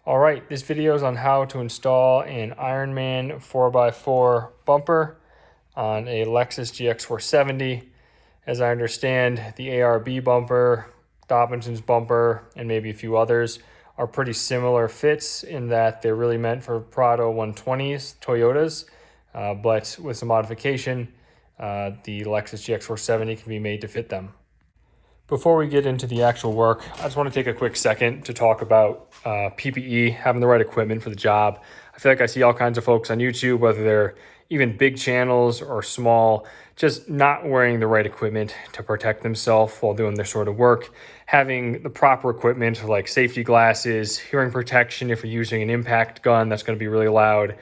All right, this video is on how to install an Ironman 4x4 bumper on a Lexus GX470. As I understand, the ARB bumper, Dobinsons bumper, and maybe a few others are pretty similar fits in that they're really meant for Prado 120s, Toyotas, but with some modification, the Lexus GX470 can be made to fit them. Before we get into the actual work, I just want to take a quick second to talk about PPE, having the right equipment for the job. I feel like I see all kinds of folks on YouTube, whether they're even big channels or small, just not wearing the right equipment to protect themselves while doing their sort of work. Having the proper equipment like safety glasses, hearing protection if you're using an impact gun that's going to be really loud,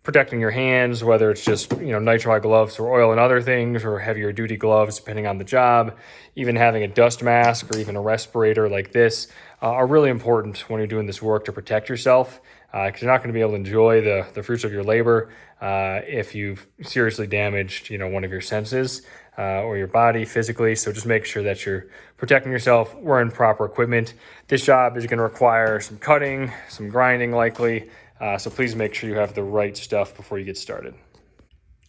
protecting your hands, whether it's just, nitrile gloves or oil and other things, or heavier duty gloves, depending on the job. Even having a dust mask or even a respirator like this are really important when you're doing this work to protect yourself, because you're not going to be able to enjoy the fruits of your labor if you've seriously damaged, one of your senses or your body physically. So just make sure that you're protecting yourself, wearing proper equipment. This job is going to require some cutting, some grinding likely, so please make sure you have the right stuff before you get started.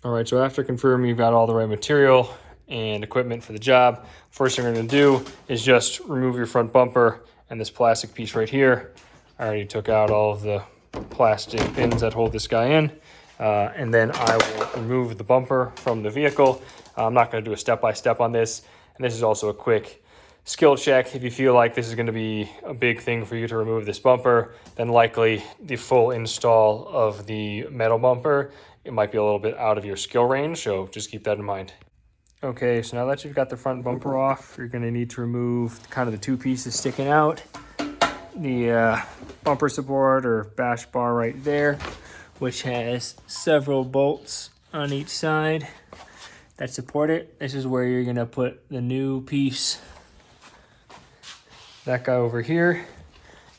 All right, so after confirming you've got all the right material and equipment for the job, first thing we're going to do is just remove your front bumper and this plastic piece right here. I already took out all of the plastic pins that hold this guy in, and then I will remove the bumper from the vehicle. I'm not going to do a step-by-step on this, and this is also a quick skill check. If you feel like this is going to be a big thing for you to remove this bumper, then likely the full install of the metal bumper, it might be a little bit out of your skill range, so just keep that in mind. Okay, so now that you've got the front bumper off, you're going to need to remove kind of the two pieces sticking out. The bumper support or bash bar right there, which has several bolts on each side that support it. This is where you're going to put the new piece, that guy over here,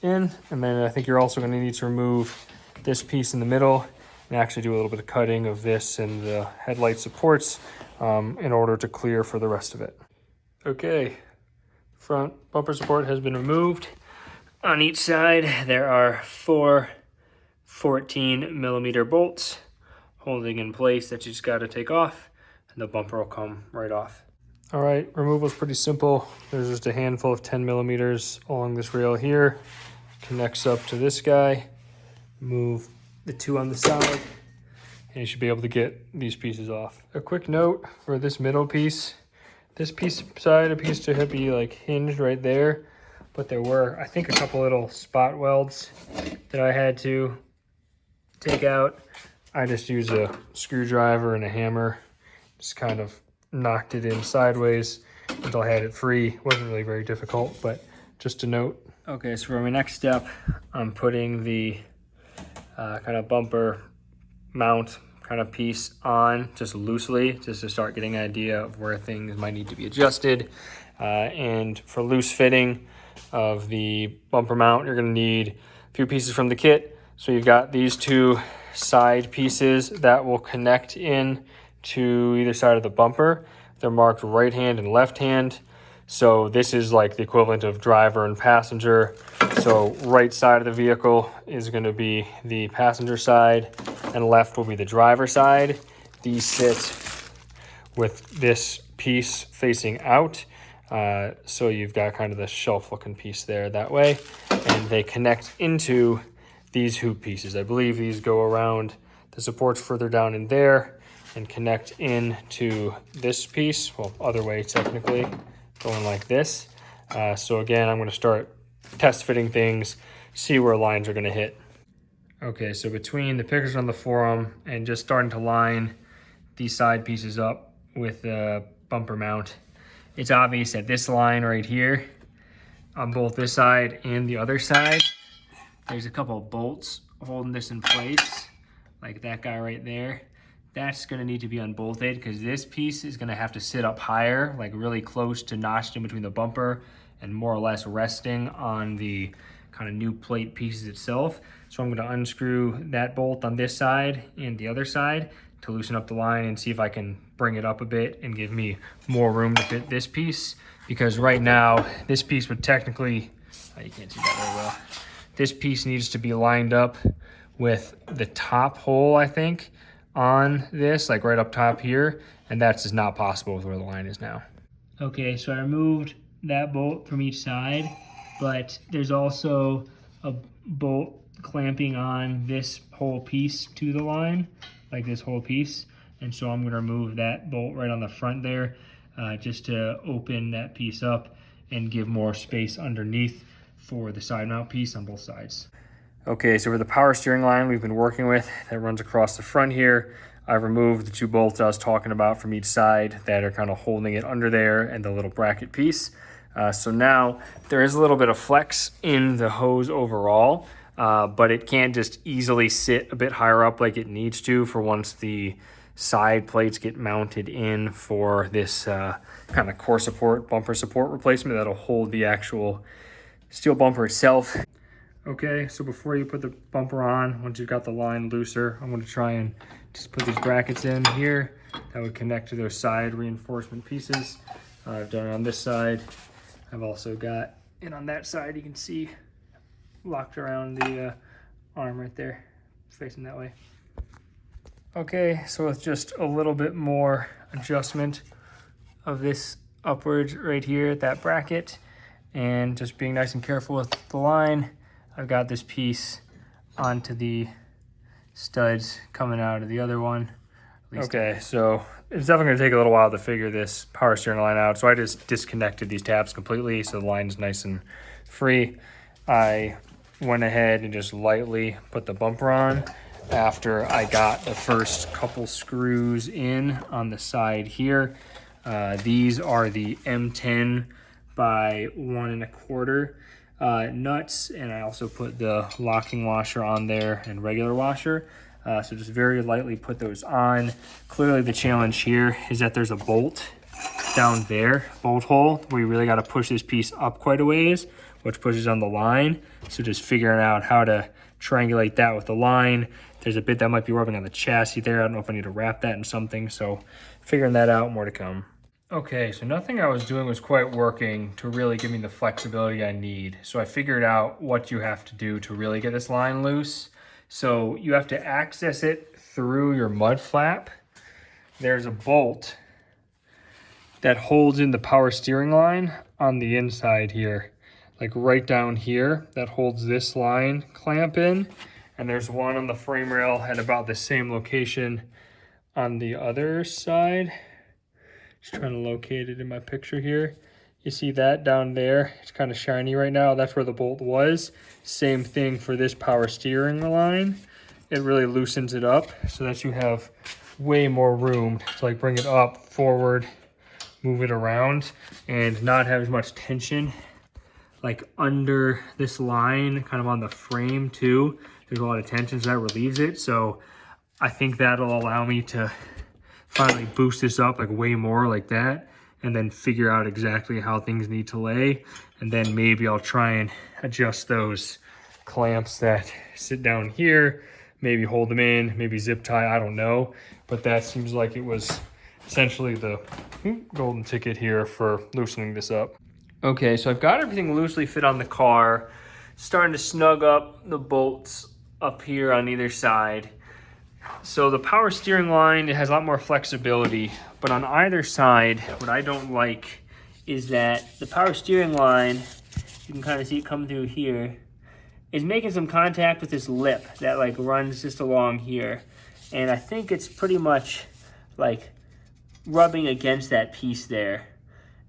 in. And then I think you're also going to need to remove this piece in the middle and actually do a little bit of cutting of this and the headlight supports in order to clear for the rest of it. Okay, front bumper support has been removed. On each side, there are 4 14mm bolts holding in place that you just got to take off, and the bumper will come right off. All right, removal is pretty simple. There's just a handful of 10mm along this rail here. Connects up to this guy. Move the two on the side, and you should be able to get these pieces off. A quick note for this middle piece. This piece side appears to be like hinged right there, but there were, I think, a couple little spot welds that I had to take out. I just used a screwdriver and a hammer, just kind of knocked it in sideways until I had it free. Wasn't really very difficult, but just a note. Okay, so for my next step, I'm putting the kind of bumper mount kind of piece on just loosely, just to start getting an idea of where things might need to be adjusted. And for loose fitting of the bumper mount, you're going to need a few pieces from the kit. So you've got these two side pieces that will connect in to either side of the bumper. They're marked right hand and left hand. So this is like the equivalent of driver and passenger. So right side of the vehicle is going to be the passenger side and left will be the driver side. These sit with this piece facing out. So you've got kind of the shelf looking piece there that way, and they connect into these hoop pieces. I believe these go around the supports further down in there and connect into this piece. Well, other way technically, going like this. So again, I'm going to start test fitting things, see where lines are going to hit. Okay, so between the pictures on the forum and just starting to line these side pieces up with the bumper mount, it's obvious that this line right here on both this side and the other side, there's a couple of bolts holding this in place, like that guy right there. That's going to need to be unbolted because this piece is going to have to sit up higher, like really close to notched in between the bumper and more or less resting on the kind of new plate pieces itself. So I'm going to unscrew that bolt on this side and the other side to loosen up the line and see if I can bring it up a bit and give me more room to fit this piece, because right now this piece would technically, you can't see that very well, this piece needs to be lined up with the top hole, I think, on this, like right up top here, and that's just not possible with where the line is now. Okay, so I removed that bolt from each side, but there's also a bolt clamping on this whole piece to the line, like this whole piece. And so I'm gonna remove that bolt right on the front there, just to open that piece up and give more space underneath for the side mount piece on both sides. Okay, so for the power steering line we've been working with that runs across the front here, I've removed the 2 bolts I was talking about from each side that are kind of holding it under there and the little bracket piece. So now there is a little bit of flex in the hose overall, but it can't just easily sit a bit higher up like it needs to for once the side plates get mounted in for this kind of core support, bumper support replacement that'll hold the actual steel bumper itself. Okay, so before you put the bumper on, once you've got the line looser, I'm going to try and just put these brackets in here that would connect to those side reinforcement pieces. I've done it on this side. I've also got it on that side. You can see locked around the arm right there, facing that way. Okay, so with just a little bit more adjustment of this upwards right here at that bracket, and just being nice and careful with the line, I've got this piece onto the studs coming out of the other one. Okay, so it's definitely gonna take a little while to figure this power steering line out. So I just disconnected these tabs completely so the line's nice and free. I went ahead and just lightly put the bumper on after I got the first couple screws in on the side here. These are the M10 by 1 1/4 nuts, and I also put the locking washer on there and regular washer. So just very lightly put those on. Clearly the challenge here is that there's a bolt down there, bolt hole, where you really got to push this piece up quite a ways, which pushes on the line. So just figuring out how to triangulate that with the line. There's a bit that might be rubbing on the chassis there. I don't know if I need to wrap that in something. So figuring that out, more to come. Okay, so nothing I was doing was quite working to really give me the flexibility I need. So I figured out what you have to do to really get this line loose. So you have to access it through your mud flap. There's a bolt that holds in the power steering line on the inside here, like right down here, that holds this line clamp in. And there's one on the frame rail at about the same location on the other side. Just trying to locate it in my picture here. You see that down there? It's kind of shiny right now. That's where the bolt was. Same thing for this power steering line. It really loosens it up so that you have way more room to like bring it up, forward, move it around, and not have as much tension like under this line, kind of on the frame too. There's a lot of tension, so that relieves it. So I think that'll allow me to finally boost this up like way more like that, and then figure out exactly how things need to lay. And then maybe I'll try and adjust those clamps that sit down here, maybe hold them in, maybe zip tie, I don't know. But that seems like it was essentially the golden ticket here for loosening this up. Okay, so I've got everything loosely fit on the car, starting to snug up the bolts up here on either side. So the power steering line, it has a lot more flexibility, but on either side, what I don't like is that the power steering line, you can kind of see it come through here, is making some contact with this lip that like runs just along here. And I think it's pretty much like rubbing against that piece there.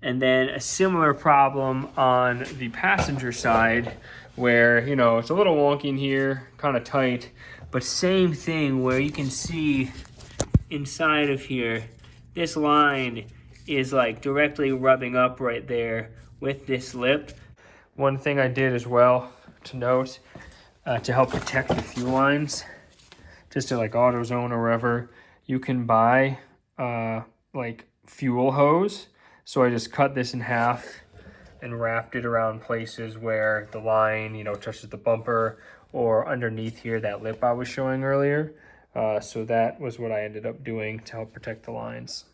And then a similar problem on the passenger side where, you know, it's a little wonky in here, kind of tight, but same thing where you can see inside of here, this line is like directly rubbing up right there with this lip. One thing I did as well to note, to help protect the fuel lines, just to like AutoZone or wherever, you can buy like fuel hose. So I just cut this in half and wrapped it around places where the line, you know, touches the bumper, or underneath here, that lip I was showing earlier. So that was what I ended up doing to help protect the lines.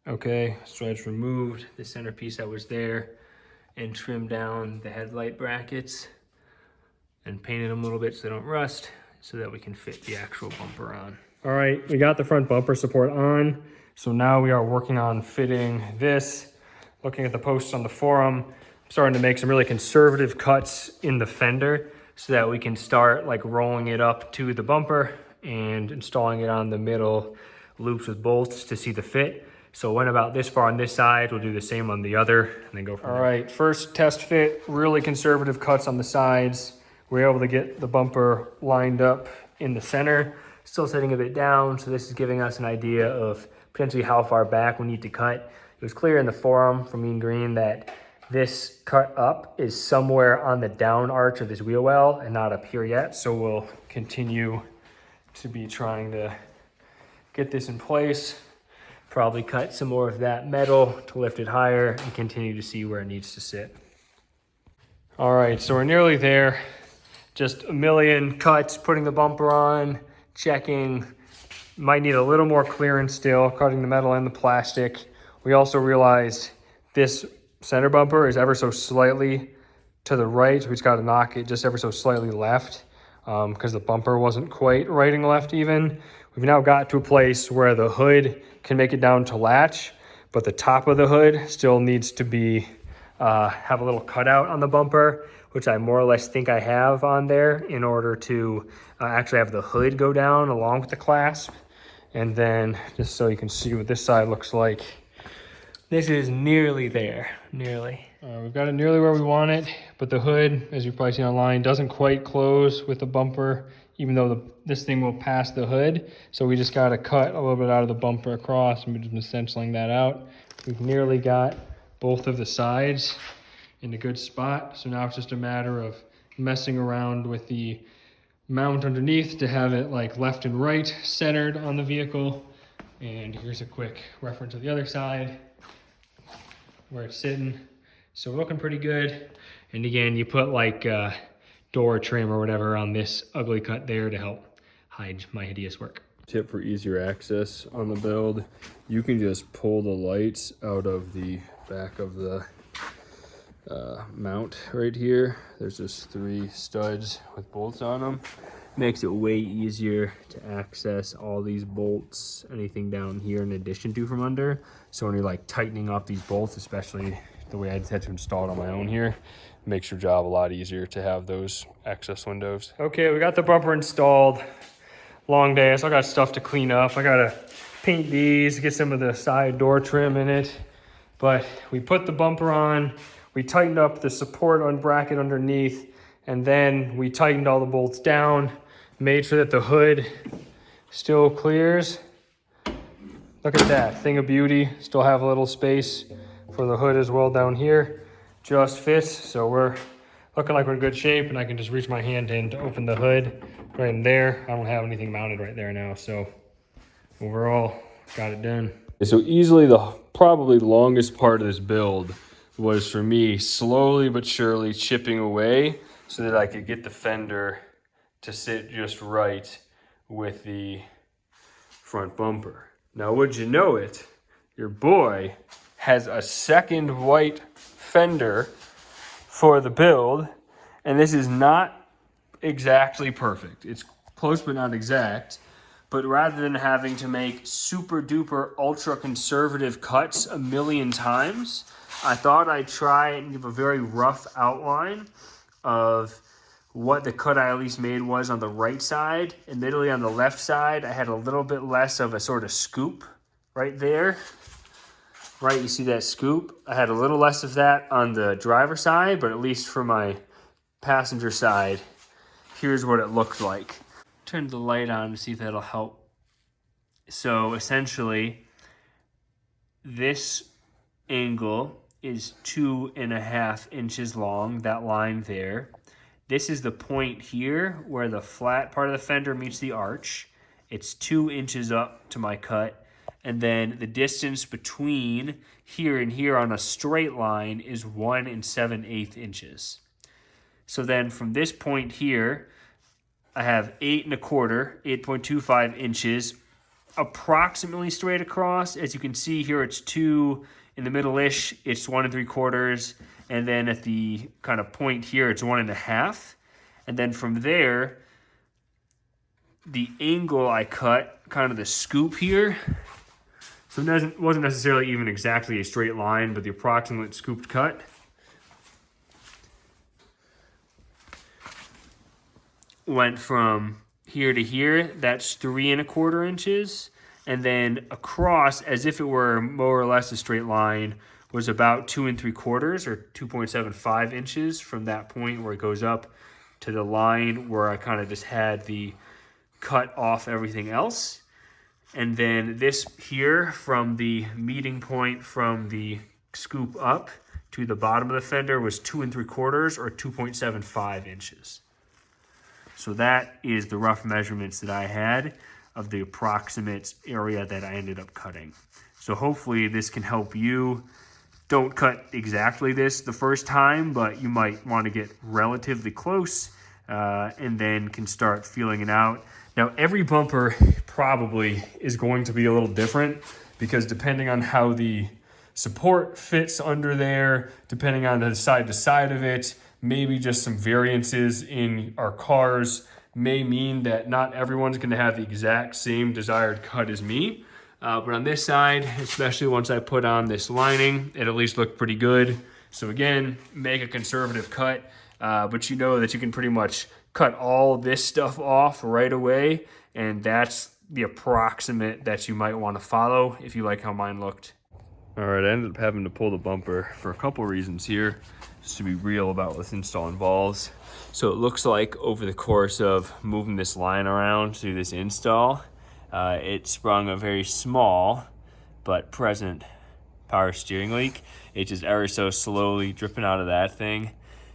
Okay, so I just removed the centerpiece that was there and trimmed down the headlight brackets. and painted them a little bit so they don't rust, so that we can fit the actual bumper on. All right, we got the front bumper support on. So now we are working on fitting this. Looking at the posts on the forum, I'm starting to make some really conservative cuts in the fender so that we can start like rolling it up to the bumper and installing it on the middle loops with bolts to see the fit. So went about this far on this side, we'll do the same on the other and then go from there. All right, first test fit, really conservative cuts on the sides. We're able to get the bumper lined up in the center, still sitting a bit down. So this is giving us an idea of potentially how far back we need to cut. It was clear in the forum from Mean Green that this cut up is somewhere on the down arch of this wheel well and not up here yet. So we'll continue to be trying to get this in place. Probably cut some more of that metal to lift it higher and continue to see where it needs to sit. All right, so we're nearly there. Just a million cuts, putting the bumper on, checking. Might need a little more clearance still, cutting the metal and the plastic. We also realized this center bumper is ever so slightly to the right. So we just got to knock it just ever so slightly left because the bumper wasn't quite right and left even. We've now got to a place where the hood can make it down to latch, but the top of the hood still needs to be have a little cutout on the bumper, which I more or less think I have on there in order to actually have the hood go down along with the clasp. And then just so you can see what this side looks like, this is nearly there, nearly. We've got it nearly where we want it, but the hood, as you've probably seen online, doesn't quite close with the bumper, even though this thing will pass the hood. So we just got to cut a little bit out of the bumper across, and we've just been stenciling that out. We've nearly got both of the sides in a good spot. So now it's just a matter of messing around with the mount underneath to have it like left and right centered on the vehicle. And here's a quick reference of the other side where it's sitting. So we're looking pretty good. And again, you put like door trim or whatever on this ugly cut there to help hide my hideous work. Tip for easier access on the build, you can just pull the lights out of the back of the mount right here. There's just 3 studs with bolts on them. Makes it way easier to access all these bolts, anything down here in addition to from under. So when you're like tightening up these bolts, especially the way I had to install it on my own here, makes your job a lot easier to have those access windows. Okay, we got the bumper installed. Long day, I still got stuff to clean up. I gotta paint these, get some of the side door trim in it. But we put the bumper on, we tightened up the support on bracket underneath, and then we tightened all the bolts down, made sure that the hood still clears. Look at that, thing of beauty. Still have a little space for the hood as well down here. Just fits, so we're looking like we're in good shape, and I can just reach my hand in to open the hood right in there. I don't have anything mounted right there now, so overall, got it done. So easily the probably longest part of this build was for me slowly but surely chipping away so that I could get the fender to sit just right with the front bumper. Now, would you know it, your boy has a second white fender for the build, and this is not exactly perfect. It's close but not exact. But rather than having to make super duper ultra conservative cuts a million times, I thought I'd try and give a very rough outline of what the cut I at least made was on the right side. And literally on the left side, I had a little bit less of a sort of scoop right there. Right, you see that scoop? I had a little less of that on the driver's side, but at least for my passenger side, here's what it looked like. Turn the light on to see if that'll help. So essentially, this angle is 2.5 inches long, that line there. This is the point here where the flat part of the fender meets the arch. It's 2 inches up to my cut. And then the distance between here and here on a straight line is 1 7/8 inches. So then from this point here, I have 8.25 inches, approximately straight across. As you can see here, it's 2 in the middle-ish, it's 1 3/4, and then at the kind of point here, it's 1.5. And then from there, the angle I cut, kind of the scoop here, so it wasn't necessarily even exactly a straight line, but the approximate scooped cut went from here to here. That's 3 1/4 inches. And then across, as if it were more or less a straight line, was about 2 3/4 or 2.75 inches from that point where it goes up to the line where I kind of just had the cut off everything else. And then this here, from the meeting point from the scoop up to the bottom of the fender, was 2 3/4 or 2.75 inches. So that is the rough measurements that I had of the approximate area that I ended up cutting. So hopefully this can help you. Don't cut exactly this the first time, but you might want to get relatively close and then can start feeling it out. Now, every bumper probably is going to be a little different because depending on how the support fits under there, depending on the side to side of it, maybe just some variances in our cars may mean that not everyone's going to have the exact same desired cut as me. But on this side, especially once I put on this lining, it at least looked pretty good. So again, make a conservative cut, but you know that you can pretty much cut all this stuff off right away, and that's the approximate that you might want to follow if you like how mine looked. All right, I ended up having to pull the bumper for a couple reasons here, just to be real about what this install involves. So it looks like over the course of moving this line around through this install, it sprung a very small but present power steering leak. It's just ever so slowly dripping out of that thing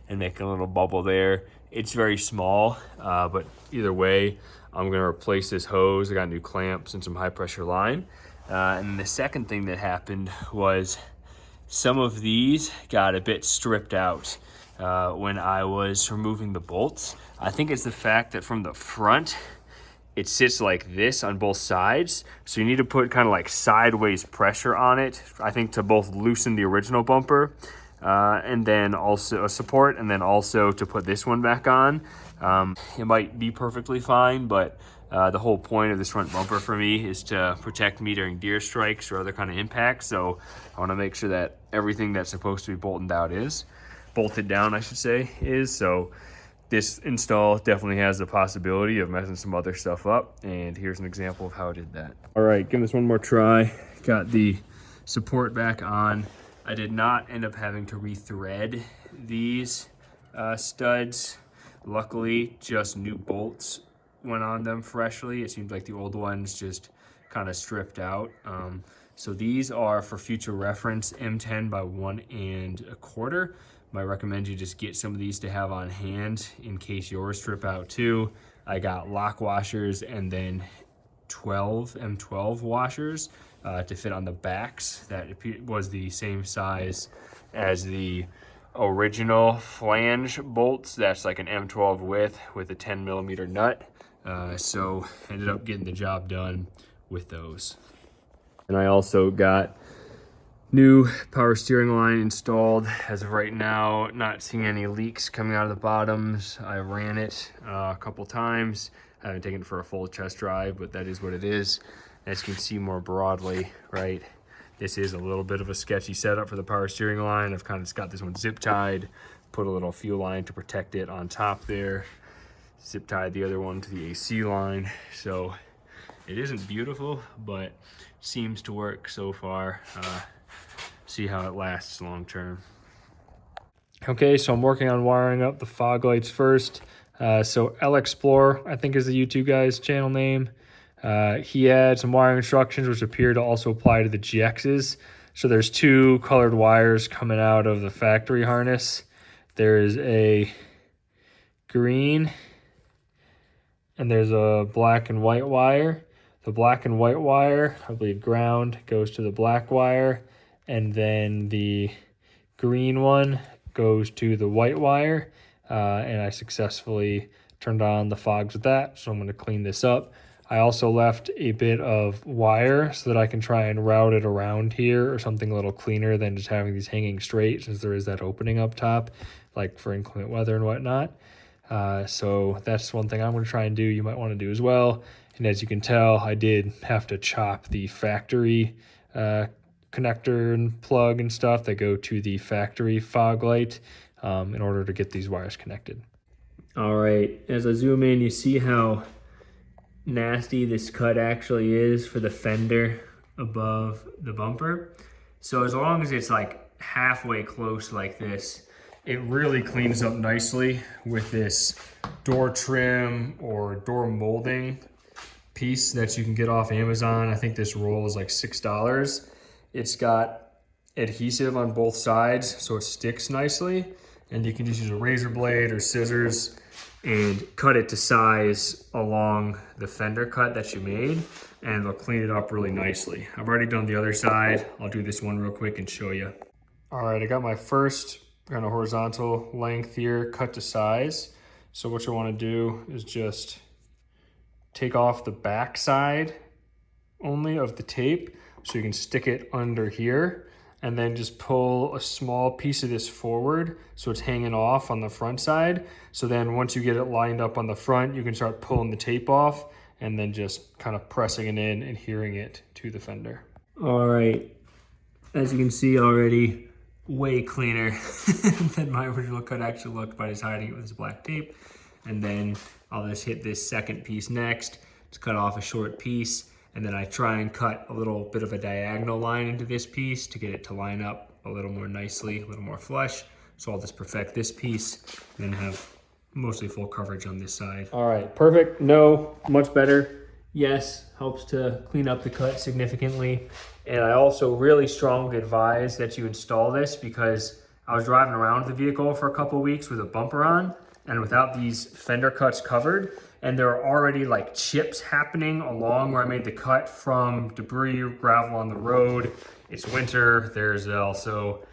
and making a little bubble there. It's very small, but either way, I'm gonna replace this hose. I got new clamps and some high pressure line. And the second thing that happened was some of these got a bit stripped out when I was removing the bolts. I think it's the fact that from the front, it sits like this on both sides. So you need to put kind of like sideways pressure on it, I think, to both loosen the original bumper and then also a support, and then also to put this one back on. It might be perfectly fine, but the whole point of this front bumper for me is to protect me during deer strikes or other kind of impacts. So I want to make sure that everything that's supposed to be bolted down, I should say, is. So this install definitely has the possibility of messing some other stuff up, and here's an example of how I did that. All right, give this one more try. Got the support back on. I did not end up having to rethread these studs. Luckily, just new bolts went on them freshly. It seemed like the old ones just kind of stripped out. So these are, for future reference, M10 by 1 1/4. I recommend you just get some of these to have on hand in case yours strip out too. I got lock washers and then M12 washers to fit on the backs. That was the same size as the original flange bolts. That's like an M12 width with a 10mm nut. So ended up getting the job done with those. And I also got new power steering line installed. As of right now, not seeing any leaks coming out of the bottoms. I ran it a couple times. I haven't taken it for a full test drive, but that is what it is. As you can see more broadly, right, this is a little bit of a sketchy setup for the power steering line. I've kind of just got this one zip tied, put a little fuel line to protect it on top there, zip tied the other one to the AC line. So it isn't beautiful, but seems to work so far. See how it lasts long term. Okay, so I'm working on wiring up the fog lights first. So L Explorer, I think, is the YouTube guy's channel name. He had some wiring instructions which appear to also apply to the GXs. So there's 2 colored wires coming out of the factory harness. There is a green and there's a black and white wire. The black and white wire, I believe ground, goes to the black wire, and then the green one goes to the white wire. And I successfully turned on the fogs with that, so I'm going to clean this up. I also left a bit of wire so that I can try and route it around here or something a little cleaner than just having these hanging straight, since there is that opening up top, like for inclement weather and whatnot. So that's one thing I'm going to try and do. You might want to do as well. And as you can tell, I did have to chop the factory connector and plug and stuff that go to the factory fog light in order to get these wires connected. All right, as I zoom in, you see how nasty this cut actually is for the fender above the bumper. So as long as it's like halfway close like this, it really cleans up nicely with this door trim or door molding piece that you can get off Amazon. I think this roll is like $6. It's got adhesive on both sides so it sticks nicely, and you can just use a razor blade or scissors and cut it to size along the fender cut that you made, and it'll clean it up really nicely. I've already done the other side. I'll do this one real quick and show you. All right, I got my first kind of horizontal length here cut to size. So what you want to do is just take off the back side only of the tape so you can stick it under here, and then just pull a small piece of this forward so it's hanging off on the front side. So then once you get it lined up on the front, you can start pulling the tape off and then just kind of pressing it in and adhering it to the fender. All right, as you can see already, way cleaner than my original cut actually looked by just hiding it with this black tape. And then I'll just hit this second piece next, just cut off a short piece, and then I try and cut a little bit of a diagonal line into this piece to get it to line up a little more nicely, a little more flush. So I'll just perfect this piece and then have mostly full coverage on this side. All right, perfect. No, much better. Yes, helps to clean up the cut significantly. And I also really strongly advise that you install this, because I was driving around the vehicle for a couple of weeks with a bumper on and without these fender cuts covered, and there are already like chips happening along where I made the cut from debris, gravel on the road. It's winter, there's also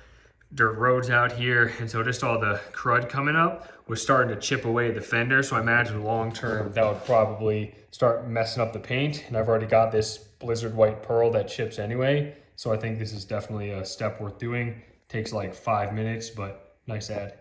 dirt roads out here, and so just all the crud coming up was starting to chip away the fender. So I imagine long term that would probably start messing up the paint, and I've already got this blizzard white pearl that chips anyway. So I think this is definitely a step worth doing. Takes like 5 minutes, but nice add.